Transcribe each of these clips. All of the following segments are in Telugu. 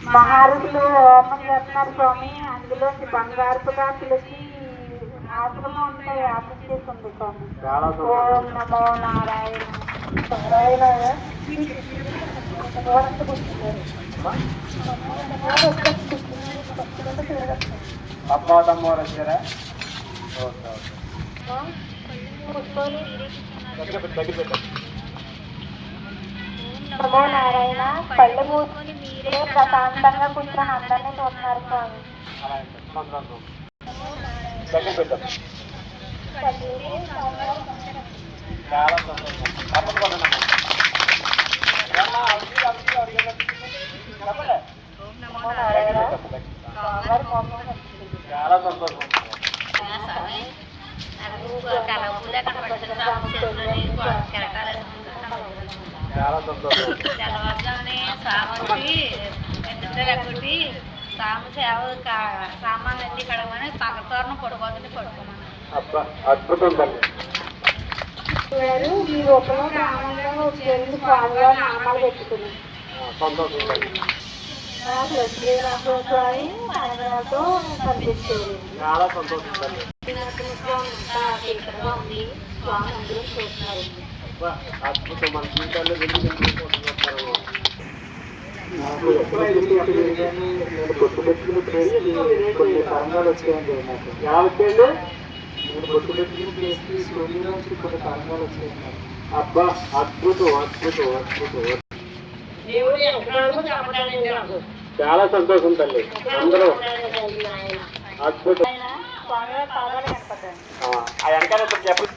మహారుషులు హోమం చేస్తున్నారు స్వామి. అందులోంచి బంగారపు కాకులకి ఆశ్రమం ఉంటే ఆశిస్తుంది స్వామి. ఓం నమో నారాయణ. అమ్మాదమ్మవారు వచ్చారా? నమో నారాయణ. కళ్ళు మూసుకొని మీరే ప్రశాంతంగా కూర్చొని అందరినీ చూస్తున్నారు స్వామి. చాలా సంతోషం. చాలా సంతోషం. చాలా సంతోషం. తెల్లవారుజామునే సామాన్కి నిద్రలెక్కటి సామాన్లు అన్ని కడగమని పక్కతోరణం పడుకోదని పడుకోమని. అద్భుతం తల్లి. మీ రూపంలో గ్రామంలో వచ్చేందుకు స్వామిగా నామాలు పెట్టుకుని సంతోషం తల్లి. కనిపిస్తుంది. చాలా సంతోషం తల్లి. అద్భుతం. మన జీవితాల్లో వెళ్ళి నేను బొట్టు పెట్టుకుని కొన్ని తరంగాలు వచ్చాయండి. నాకు ఎలా వచ్చాయండి? నేను బొట్టు పెట్టుకుని ప్లేస్కి స్టూడియో నుంచి కొన్ని తరంగాలు వచ్చాయండి. అబ్బా అద్భుతం అద్భుతం అద్భుతం. చాలా సంతోషం తల్లి. అందరూ అద్భుతం. ఆ వెనకాల చెప్పండి.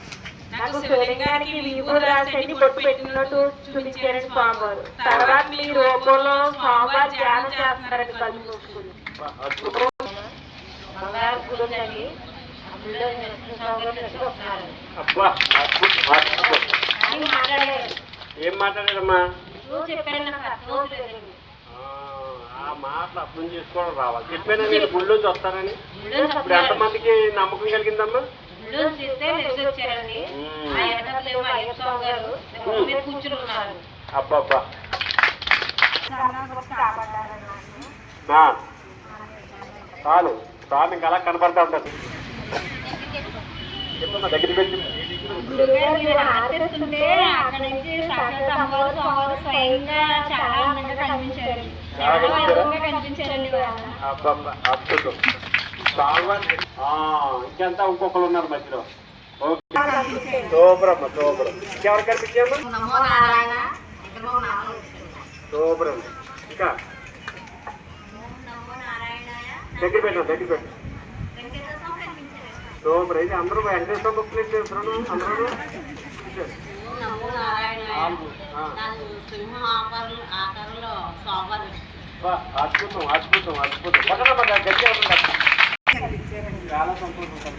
నాకు శివలింగానికి విభూతి రాసేది బొట్టు పెట్టినట్టు చూపించారండి స్వామివారు. తర్వాత మీ రూపంలో స్వామివారు ధ్యానం చేస్తున్నారండి కళ్ళు మూసుకుని. బంగారు గుడుందండి. అందులో అబ్బా అద్భుతం అద్భుతం. ఏం మాట్లాడారమ్మా? ఆ మాటలు అర్థం చేసుకోవడం రావాలి. చెప్పాను నేను గుళ్ళోంచి వస్తానని. ఇప్పుడు ఎంతమందికి నమ్మకం కలిగిందమ్మా? అబ్బా చాలు చాలు ఇంకా అలా కనపడతా ఉంటుంది. చెప్పమ్మా దగ్గర పెట్టి. అబ్బబ్బా అద్భుతం. ఇంకెంత ఇంకొకరు ఉన్నారు మధ్యలో. ఓకే సూపరమ్మ సూపరం. ఇంకెవరు కనిపించాము? సూపరం. ఇంకా దగ్గర పెట్టాం దగ్గర పెట్టాం. సూపర్. అయితే అందరూ వెంకటేశ్వర భక్తులు చేస్తున్నాను. అందరూ అద్భుతం అద్భుతం అద్భుతం. చాలా సంతోషం.